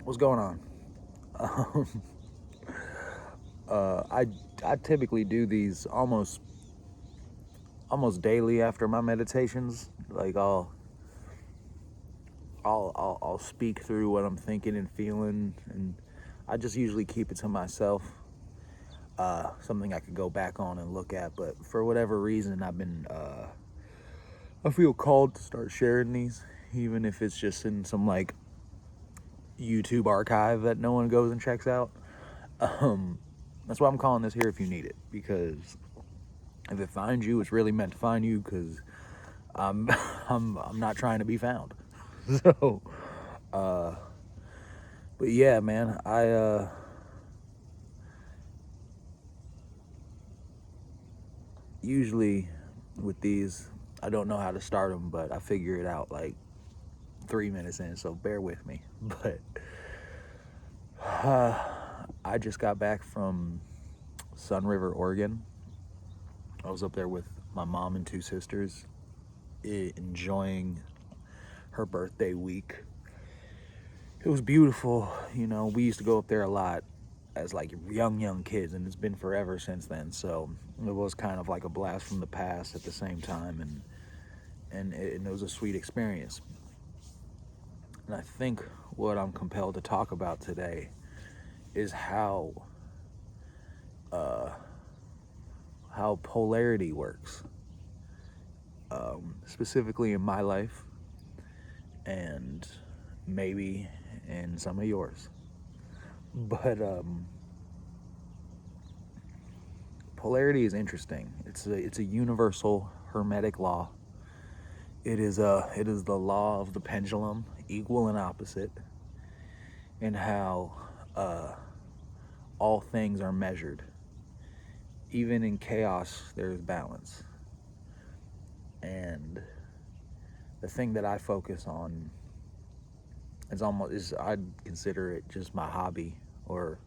What's going on? Um, I typically do these almost daily after my meditations. Like I'll speak through what I'm thinking and feeling, and I just usually keep it to myself. Something I could go back on and look at, but for whatever reason, I feel called to start sharing these, even if it's just in some like YouTube archive that no one goes and checks out. Um, that's why I'm calling this here if you need it, because if it finds you, it's really meant to find you. Because I'm I'm not trying to be found. So, uh, but yeah, man, I usually with these, I don't know how to start them, but I figure it out like 3 minutes in. So bear with me. But I just got back from Sun River, Oregon. I was up there with my mom and two sisters, enjoying her birthday week. It was beautiful. We used to go up there a lot as like young kids, and it's been forever since then. So it was kind of like a blast from the past at the same time, and it was a sweet experience. And I think what I'm compelled to talk about today is how polarity works, specifically in my life, and maybe in some of yours. But polarity is interesting. It's a universal hermetic law. It is the law of the pendulum, equal and opposite, and how all things are measured. Even in chaos, there is balance. And the thing that I focus on I'd consider it just my hobby, or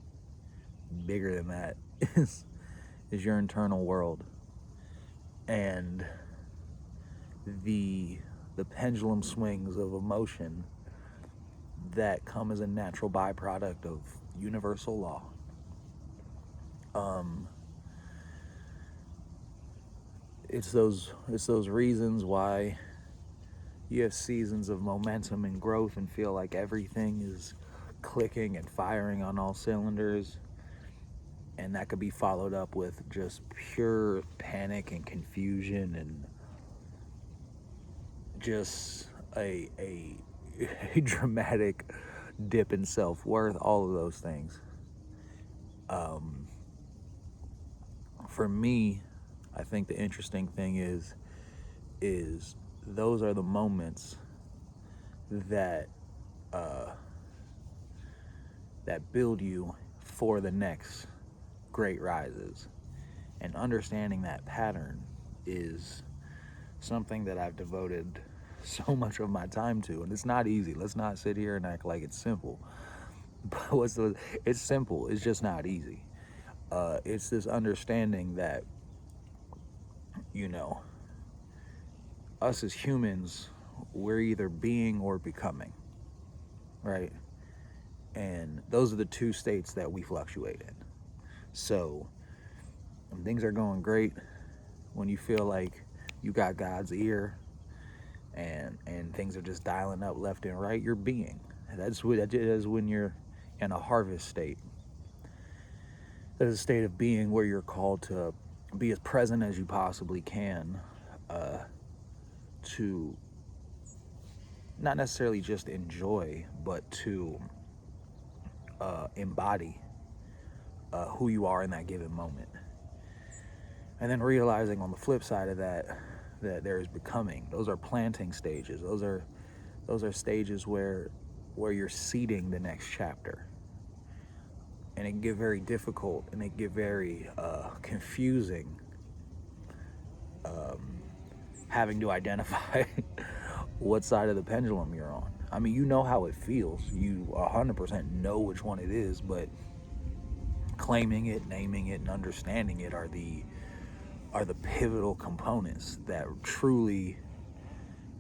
bigger than that, is your internal world. And the pendulum swings of emotion that come as a natural byproduct of universal law. Um, it's those reasons why you have seasons of momentum and growth and feel like everything is clicking and firing on all cylinders, and that could be followed up with just pure panic and confusion and just a dramatic dip in self-worth, all of those things. Um, for me, I think the interesting thing is those are the moments that uh, that build you for the next great rises. And understanding that pattern is something that I've devoted so much of my time to, and it's not easy. Let's not sit here and act like it's simple. But it's simple. It's just not easy. It's this understanding that you know us as humans, we're either being or becoming, right? And those are the two states that we fluctuate in. So when things are going great, when you feel like you got God's ear and things are just dialing up left and right, you're being. That is when you're in a harvest state. That is a state of being where you're called to be as present as you possibly can, uh, to not necessarily just enjoy, but to embody who you are in that given moment. And then realizing on the flip side of that there is becoming. Those are planting stages. Those are stages where you're seeding the next chapter. And it can get very difficult, and it can get very confusing, having to identify what side of the pendulum you're on. I mean, you know how it feels. You 100% know which one it is, but claiming it, naming it, and understanding it are the pivotal components that truly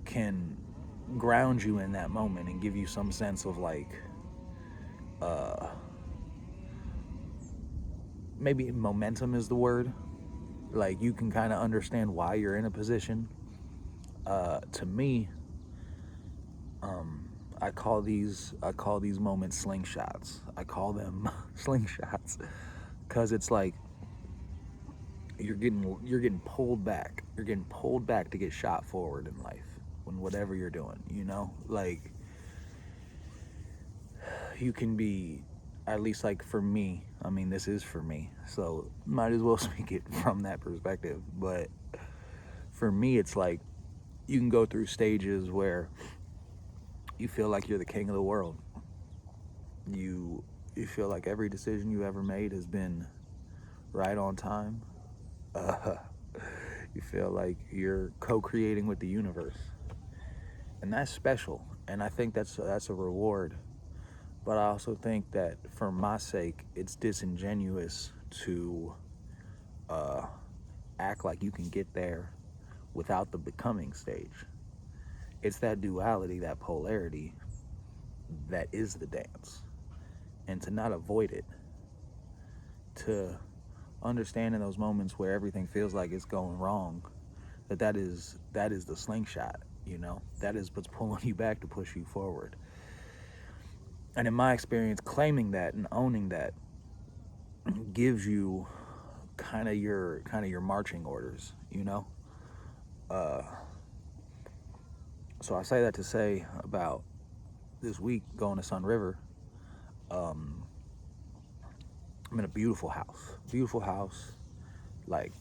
can ground you in that moment and give you some sense of like maybe momentum is the word. Like you can kind of understand why you're in a position. To me, I call these moments slingshots. I call them slingshots because it's like you're getting pulled back. You're getting pulled back to get shot forward in life when whatever you're doing. Like you can be, at least like for me. I mean, this is for me, so might as well speak it from that perspective. But for me, it's like you can go through stages where you feel like you're the king of the world. You feel like every decision you ever made has been right on time. Uh, you feel like you're co-creating with the universe, and that's special. And I think that's a reward. But I also think that for my sake, it's disingenuous to act like you can get there without the becoming stage. It's that duality, that polarity, that is the dance. And to not avoid it, to understand in those moments where everything feels like it's going wrong, that is the slingshot. That is what's pulling you back to push you forward. And in my experience, claiming that and owning that gives you kind of your marching orders. uh so I say that to say about this week going to Sun River. um I'm in a beautiful house, like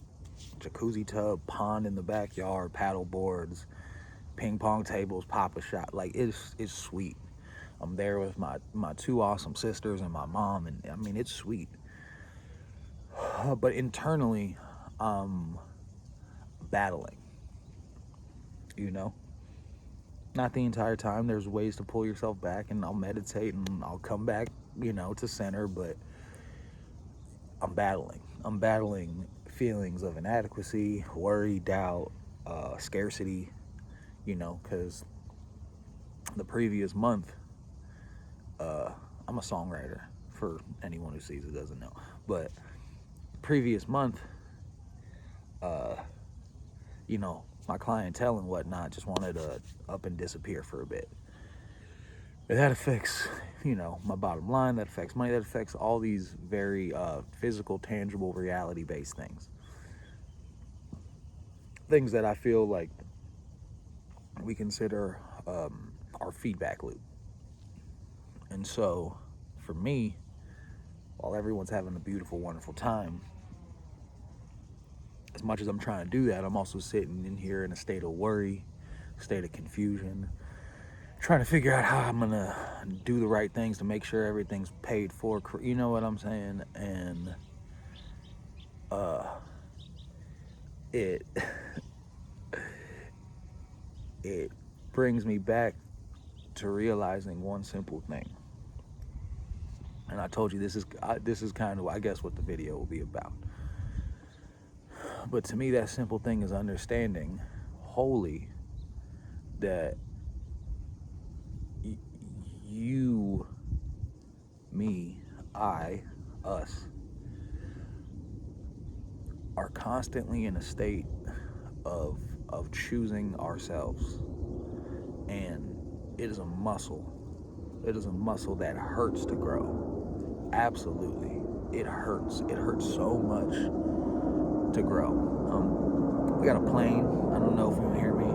jacuzzi tub, pond in the backyard, paddle boards, ping pong tables, pop a shot. Like it's sweet. I'm there with my two awesome sisters and my mom, and I mean it's sweet. But internally, I'm battling. You know, not the entire time. There's ways to pull yourself back, and I'll meditate and I'll come back, to center. But I'm battling. I'm battling feelings of inadequacy, worry, doubt, scarcity. Because the previous month, I'm a songwriter. For anyone who sees it doesn't know, but previous month, uh, my clientele and whatnot just wanted to up and disappear for a bit. And that affects, my bottom line. That affects money. That affects all these very physical, tangible, reality-based things. Things that I feel like we consider our feedback loop. And so, for me, while everyone's having a beautiful, wonderful time, as much as I'm trying to do that, I'm also sitting in here in a state of worry, state of confusion, trying to figure out how I'm gonna do the right things to make sure everything's paid for. You know what I'm saying? And it it brings me back to realizing one simple thing. And I told you this is kind of, I guess, what the video will be about. But to me, that simple thing is understanding wholly that you, me, I, us, are constantly in a state of choosing ourselves. And it is a muscle. It is a muscle that hurts to grow. Absolutely. It hurts. It hurts so much to grow. We got a plane. I don't know if you can hear me.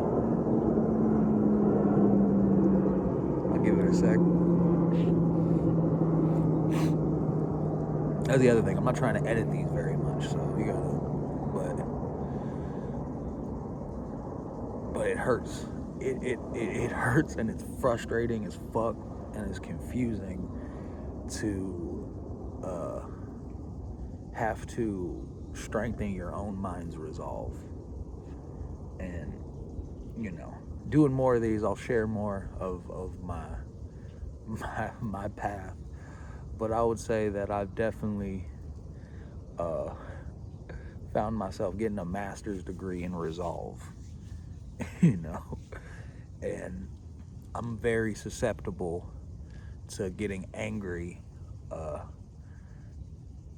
I'll give it a sec. That's the other thing. I'm not trying to edit these very much, so you gotta. But it hurts. It hurts, and it's frustrating as fuck, and it's confusing to have to strengthen your own mind's resolve. And doing more of these, I'll share more of my path. But I would say that I've definitely found myself getting a master's degree in resolve. you know and I'm very susceptible to getting angry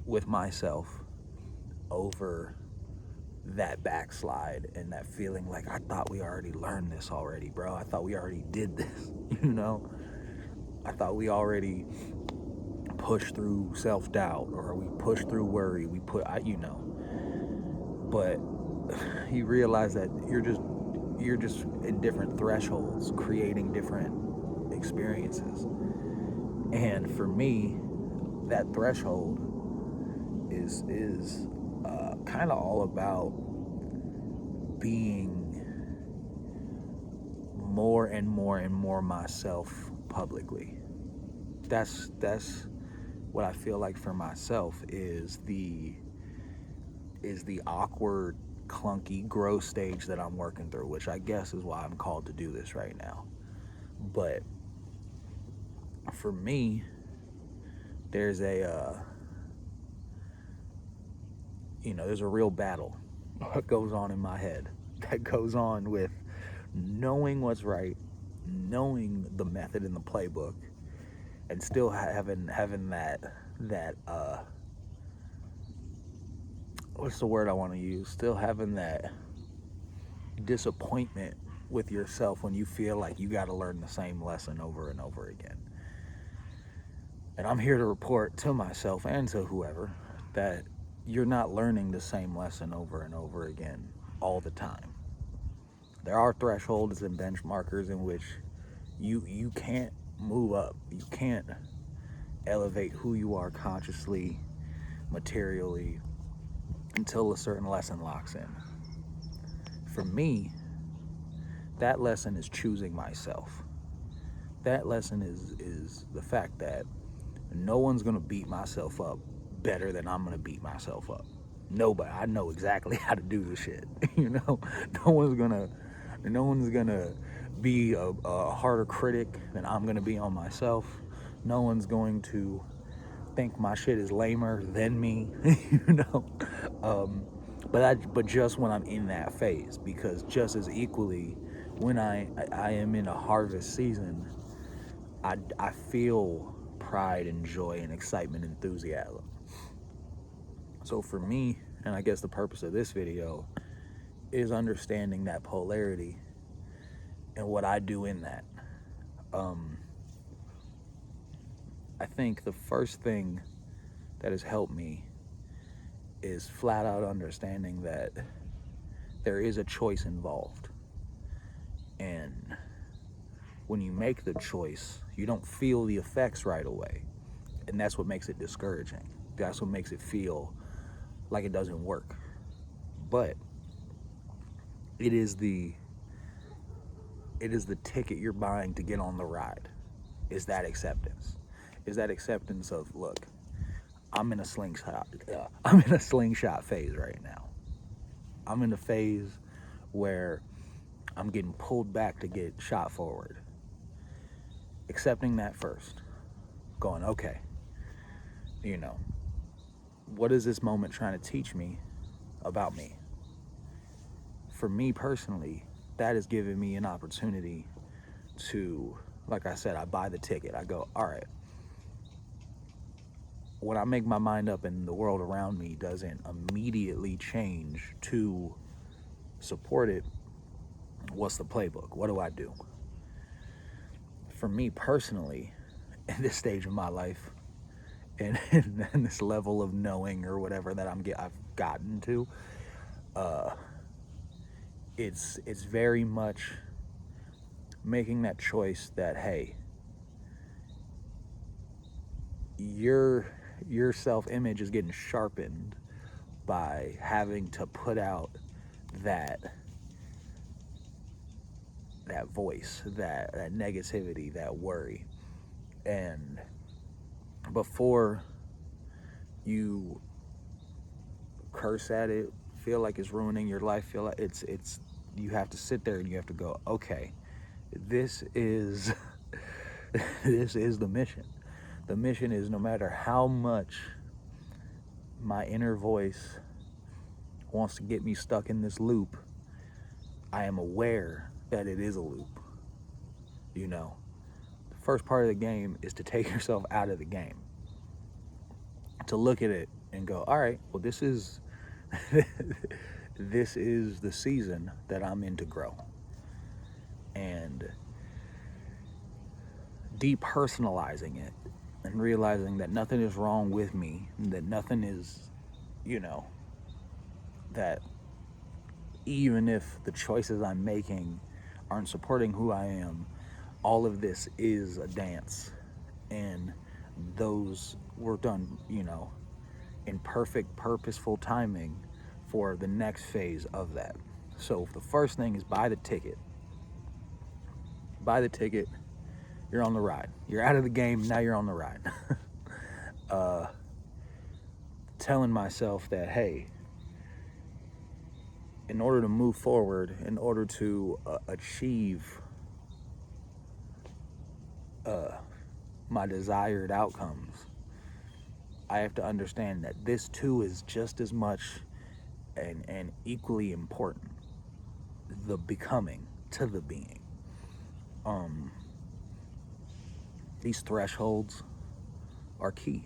with myself over that backslide and that feeling like I thought we already learned this already, bro. I thought we already did this, you know? I thought we already pushed through self-doubt, or we pushed through worry. We put, but you realize that you're just in different thresholds, creating different experiences. And for me, that threshold is kind of all about being more and more and more myself publicly. That's what I feel like for myself is the awkward, clunky, growth stage that I'm working through, which I guess is why I'm called to do this right now. But for me, there's there's a real battle that goes on in my head, that goes on with knowing what's right, knowing the method in the playbook, and still having that what's the word I want to use? Still having that disappointment with yourself when you feel like you got to learn the same lesson over and over again. And I'm here to report to myself and to whoever that you're not learning the same lesson over and over again all the time. There are thresholds and benchmarkers in which you can't move up. You can't elevate who you are consciously, materially, until a certain lesson locks in. For me, that lesson is choosing myself. That lesson is the fact that no one's gonna beat myself up better than I'm gonna beat myself up. Nobody. I know exactly how to do this shit. No one's gonna be a harder critic than I'm gonna be on myself. No one's going to think my shit is lamer than me. you know. But just when I'm in that phase, because just as equally, when I am in a harvest season, I feel pride and joy and excitement, enthusiasm. So for me, and I guess the purpose of this video is understanding that polarity and what I do in that. I think the first thing that has helped me is flat out understanding that there is a choice involved. And when you make the choice, you don't feel the effects right away. And that's what makes it discouraging. That's what makes it feel like it doesn't work. But it is the ticket you're buying to get on the ride. Is that acceptance? Is that acceptance of, look, I'm in a slingshot phase right now. I'm in a phase where I'm getting pulled back to get shot forward. Accepting that first. Going, okay, what is this moment trying to teach me about me? For me personally, that has given me an opportunity to, like I said, I buy the ticket. I go, all right, when I make my mind up and the world around me doesn't immediately change to support it, what's the playbook? What do I do? For me personally, in this stage of my life, and this level of knowing or whatever that I've gotten to, it's very much making that choice that, hey, your self-image is getting sharpened by having to put out that voice, that negativity, that worry. And before you curse at it, feel like it's ruining your life, feel like it's you have to sit there and you have to go, okay, this is this is the mission. The mission is, no matter how much my inner voice wants to get me stuck in this loop, I am aware that it is a loop. You know, the first part of the game is to take yourself out of the game, to look at it and go, all right, well, this is this is the season that I'm in to grow. And depersonalizing it and realizing that nothing is wrong with me, that nothing is, you know, that even if the choices I'm making aren't supporting who I am, all of this is a dance. And those were done, in perfect, purposeful timing for the next phase of that. So the first thing is buy the ticket. Buy the ticket, you're on the ride. You're out of the game, now you're on the ride. uh, Telling myself that, hey, in order to move forward, in order to achieve my desired outcomes, I have to understand that this too is just as much and equally important. The becoming to the being. Um, these thresholds are key.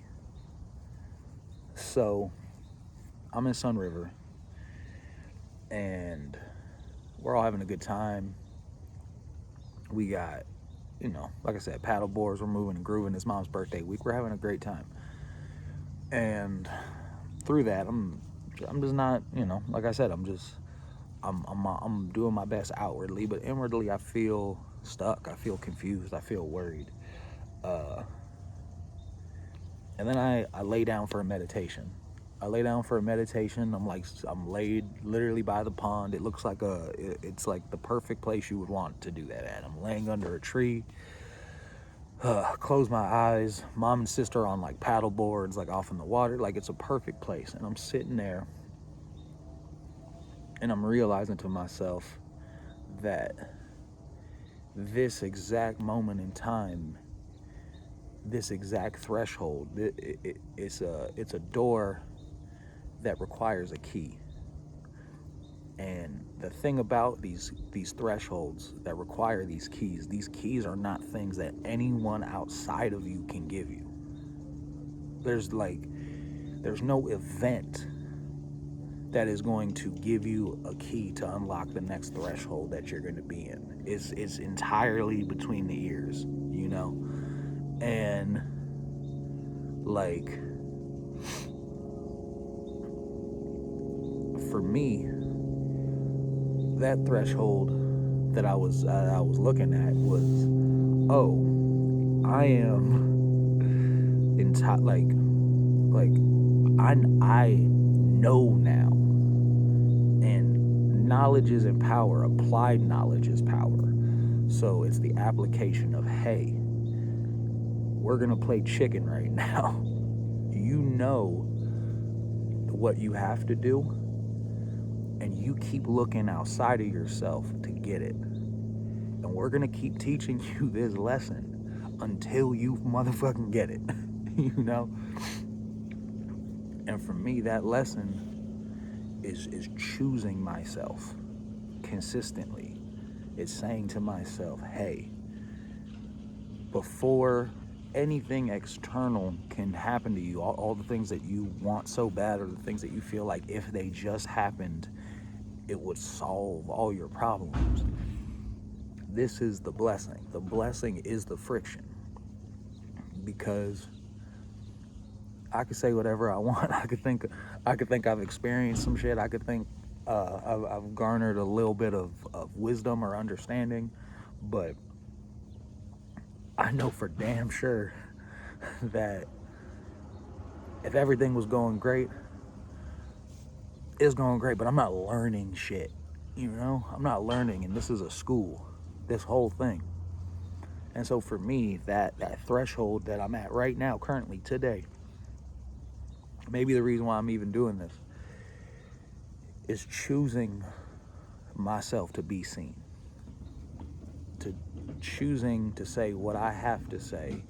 So I'm in Sun River and we're all having a good time. We got, like I said, paddle boards, we're moving and grooving. It's mom's birthday week. We're having a great time. And through that, I'm just not, like I said, I'm doing my best outwardly, but inwardly I feel stuck. I feel confused. I feel worried. And then I lay down for a meditation. I'm laid literally by the pond. It looks like it's like the perfect place you would want to do that at. I'm laying under a tree. Close my eyes. Mom and sister are on like paddle boards, like off in the water. Like it's a perfect place. And I'm sitting there and I'm realizing to myself that this exact moment in time, this exact threshold, it's a door that requires a key. And the thing about these thresholds that require these keys are not things that anyone outside of you can give you. There's no event that is going to give you a key to unlock the next threshold that you're going to be in. It's entirely between the ears, And like for me, that threshold that I was looking at was, oh, I am I know now, and knowledge isn't power. Applied knowledge is power. So it's the application of, hey, we're gonna play chicken right now. You know what you have to do, and you keep looking outside of yourself to get it. And we're gonna keep teaching you this lesson until you motherfucking get it. And for me, that lesson is choosing myself consistently. It's saying to myself, hey, before anything external can happen to you, all the things that you want so bad, or the things that you feel like if they just happened, it would solve all your problems. This is the blessing. The blessing is the friction. Because I could say whatever I want. I could think I've experienced some shit. I could think I've garnered a little bit of wisdom or understanding, but I know for damn sure that if everything was going great, it's going great, but I'm not learning shit. I'm not learning, and this is a school, this whole thing. And so for me, that threshold that I'm at right now, currently, today, maybe the reason why I'm even doing this is choosing myself to be seen, to choosing to say what I have to say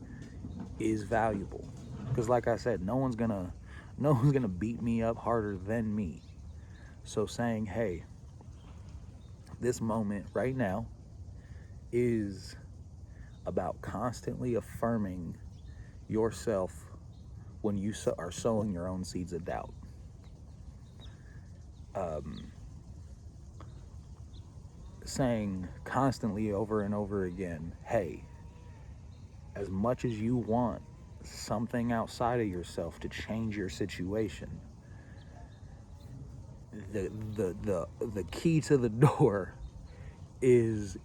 is valuable. Because like I said, no one's gonna beat me up harder than me. So saying, hey, this moment right now is about constantly affirming yourself when you are sowing your own seeds of doubt. Saying constantly over and over again, hey, as much as you want something outside of yourself to change your situation, the key to the door is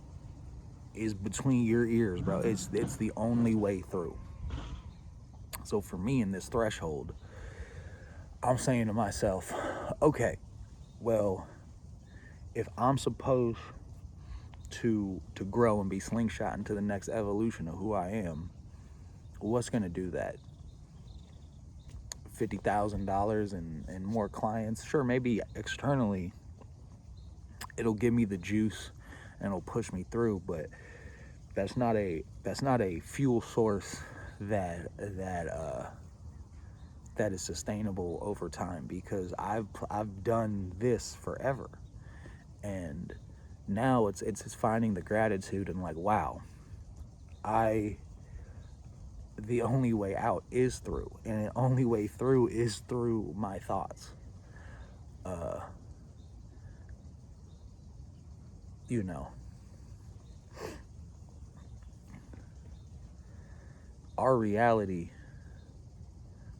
between your ears, bro. It's the only way through. So for me in this threshold, I'm saying to myself, okay, well, if I'm supposed to grow and be slingshot into the next evolution of who I am, what's gonna do that? $50,000 and more clients? Sure, maybe externally it'll give me the juice and it'll push me through, but that's not a fuel source that is sustainable over time, because I've done this forever, and now it's finding the gratitude and like, wow, I the only way out is through, and the only way through is through my thoughts. uh you know, our reality,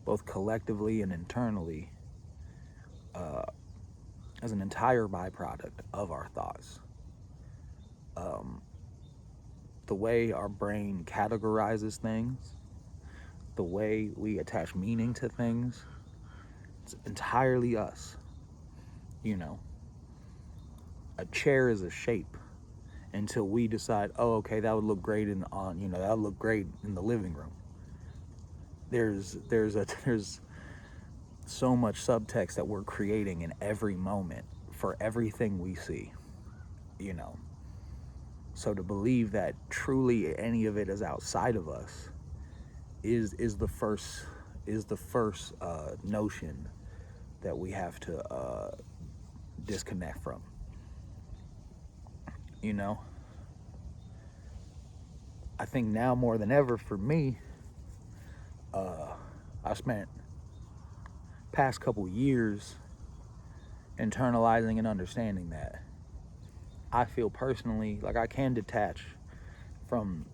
both collectively and internally, is an entire byproduct of our thoughts. The way our brain categorizes things, the way we attach meaning to things, it's entirely us. You know, a chair is a shape until we decide, oh, okay, that would look great that would look great in the living room. There's so much subtext that we're creating in every moment for everything we see. You know, so to believe that truly any of it is outside of us is the first notion that we have to disconnect from. You know, I think now more than ever for me, I spent past couple years internalizing and understanding that I feel personally like I can detach from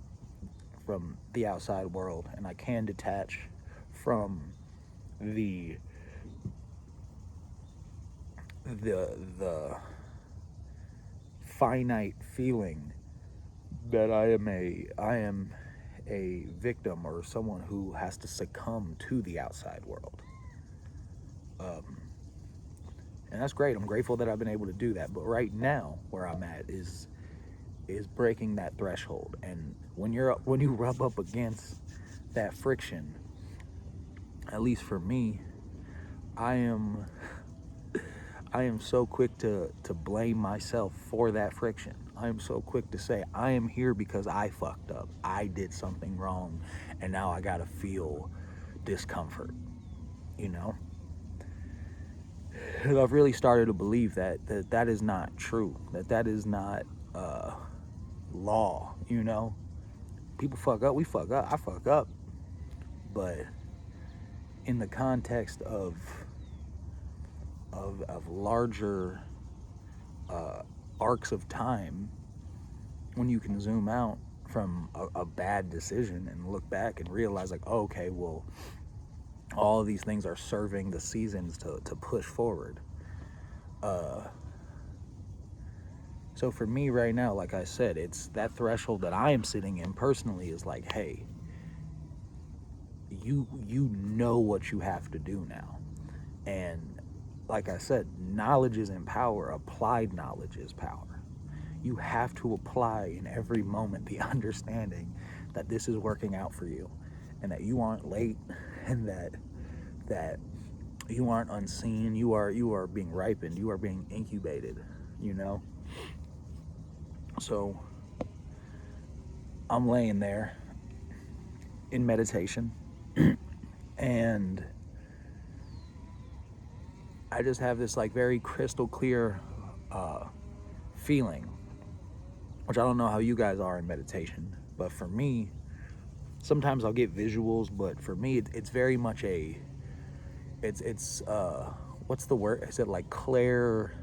the outside world, and I can detach from the the finite feeling that I am a victim or someone who has to succumb to the outside world. And that's great. I'm grateful that I've been able to do that. But right now, where I'm at is breaking that threshold. And when you rub up against that friction, at least for me, I am so quick to blame myself for that friction. I am so quick to say I am here because I fucked up. I did something wrong, and now I gotta feel discomfort. You know, and I've really started to believe that is not true. That is not law. You know, people fuck up. We fuck up. I fuck up. But in the context of larger arcs of time, when you can zoom out from a bad decision and look back and realize like, oh, okay, well, all of these things are serving the seasons to push forward. So for me right now, like I said, it's that threshold that I am sitting in personally is like, hey, you know what you have to do now. And like I said, knowledge isn't power. Applied knowledge is power. You have to apply in every moment the understanding that this is working out for you, and that you aren't late, and that you aren't unseen. You are being ripened. You are being incubated. You know. So I'm laying there in meditation, and I just have this like very crystal clear feeling, which I don't know how you guys are in meditation, But for me, sometimes I'll get visuals, but for me, it's very much it's what's the word? Is it like clair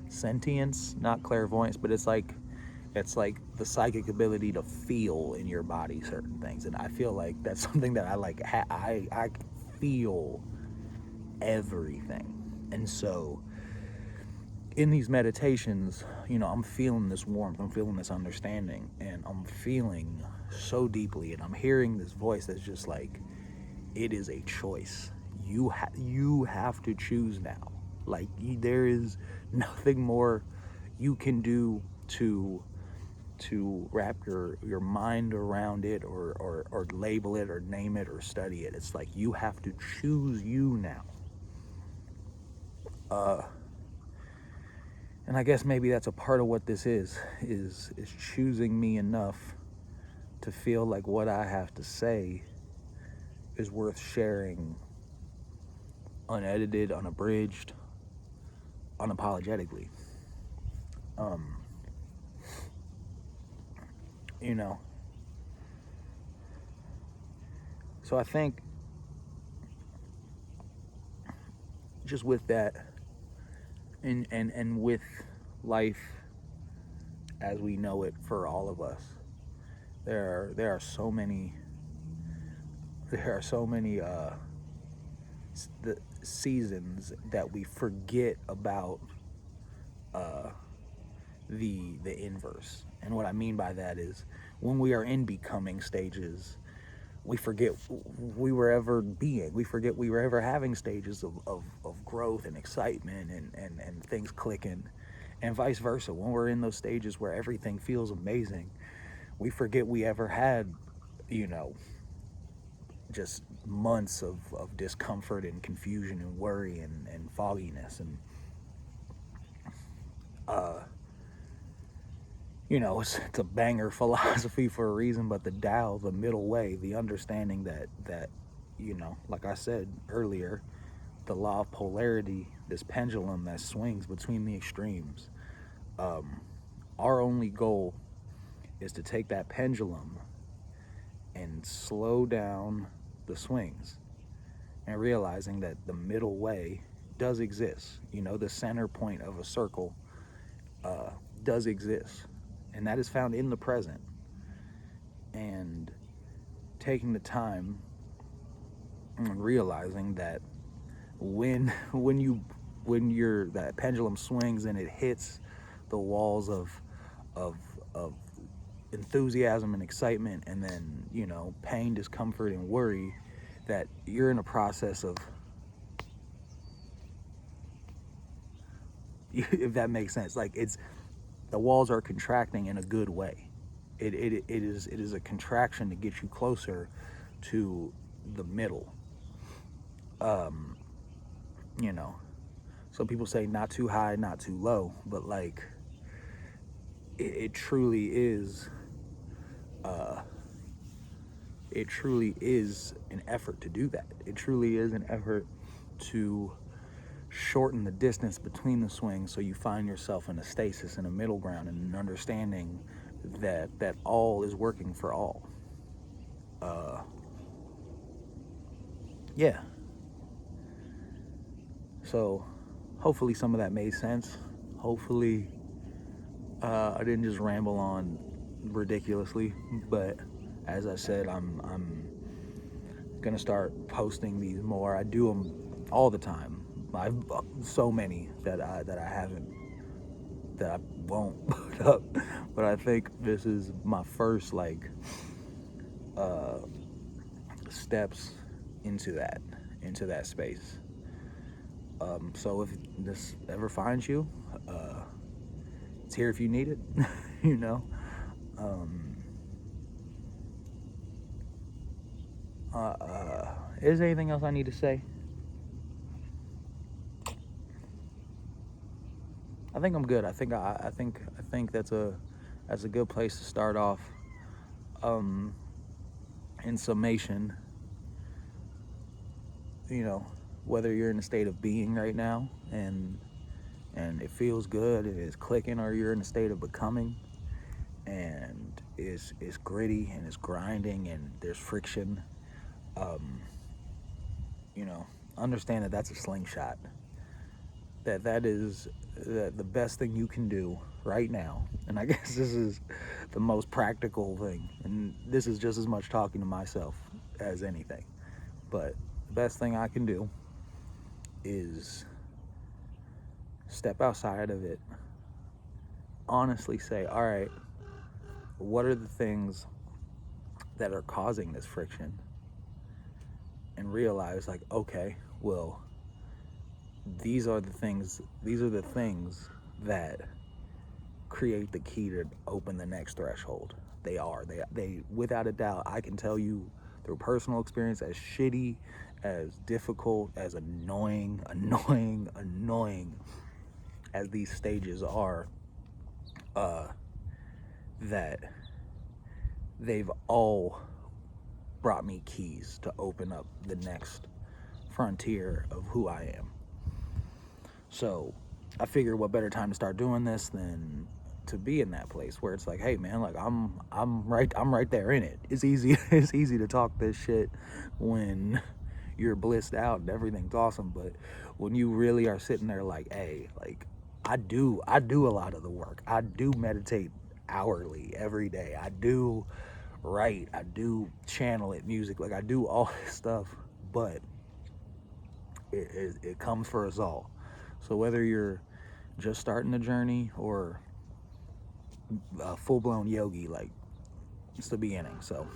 sentience, not clairvoyance, but it's like the psychic ability to feel in your body certain things, and I feel like that's something that I like. I feel everything, and so in these meditations, I'm feeling this warmth, I'm feeling this understanding, and I'm feeling so deeply, and I'm hearing this voice that's just like, it is a choice. You have to choose now. Like, there is nothing more you can do to wrap your mind around it, or label it or name it or study it. It's like you have to choose you now. And I guess maybe that's a part of what this is choosing me enough to feel like what I have to say is worth sharing, unedited, unabridged, unapologetically. Um, you know, so I think just with that, and with life as we know it for all of us, there are so many there are so many the seasons that we forget about the inverse. And what I mean by that is, when we are in becoming stages, we forget we were ever being. We forget we were ever having stages of growth and excitement, and things clicking. And vice versa. When we're in those stages where everything feels amazing, we forget we ever had, you know, just months of discomfort and confusion and worry and fogginess. And it's a banger philosophy for a reason, but the Tao, the middle way, the understanding that like I said earlier, the law of polarity, this pendulum that swings between the extremes. Our only goal is to take that pendulum and slow down the swings, and realizing that the middle way does exist. The center point of a circle does exist, and that is found in the present. And taking the time and realizing that when that pendulum swings and it hits the walls of of enthusiasm and excitement, and then pain, discomfort, and worry, that you're in a process of, if that makes sense, like, it's the walls are contracting in a good way. It is a contraction to get you closer to the middle. um you know so people say not too high, not too low, but like, it truly is, it truly is an effort to do that. It truly is an effort to shorten the distance between the swings, so you find yourself in a stasis, in a middle ground, and an understanding that all is working for all. Yeah. So hopefully some of that made sense. Hopefully I didn't just ramble on ridiculously, but as I said, I'm gonna start posting these more. I do them all the time. I've so many that I haven't, that I won't put up, but I think this is my first, like, steps into that space. So if this ever finds you, it's here if you need it. you know. Um, is there anything else I need to say? I think I'm good. I think that's a good place to start off. Um, in summation, you know, whether you're in a state of being right now, and it feels good, it is clicking, or you're in a state of becoming, and is gritty and is grinding and there's friction, um, you know, understand that that's a slingshot. That is the best thing you can do right now. And I guess this is the most practical thing. And this is just as much talking to myself as anything. But the best thing I can do is step outside of it, honestly say, all right, what are the things that are causing this friction? And realize, like, okay, well, these are the things that create the key to open the next threshold. They without a doubt, I can tell you through personal experience, as shitty, as difficult, as annoying as these stages are, uh, that they've all brought me keys to open up the next frontier of who I am. So I figure what better time to start doing this than to be in that place where it's like, hey man, like I'm right there in it. It's easy it's easy to talk this shit when you're blissed out and everything's awesome, but when you really are sitting there like, hey, like I do a lot of the work. I do meditate hourly every day. I do write, I do channel it, music, like I do all this stuff, but it comes for us all. So whether you're just starting the journey or a full blown yogi, like it's the beginning. So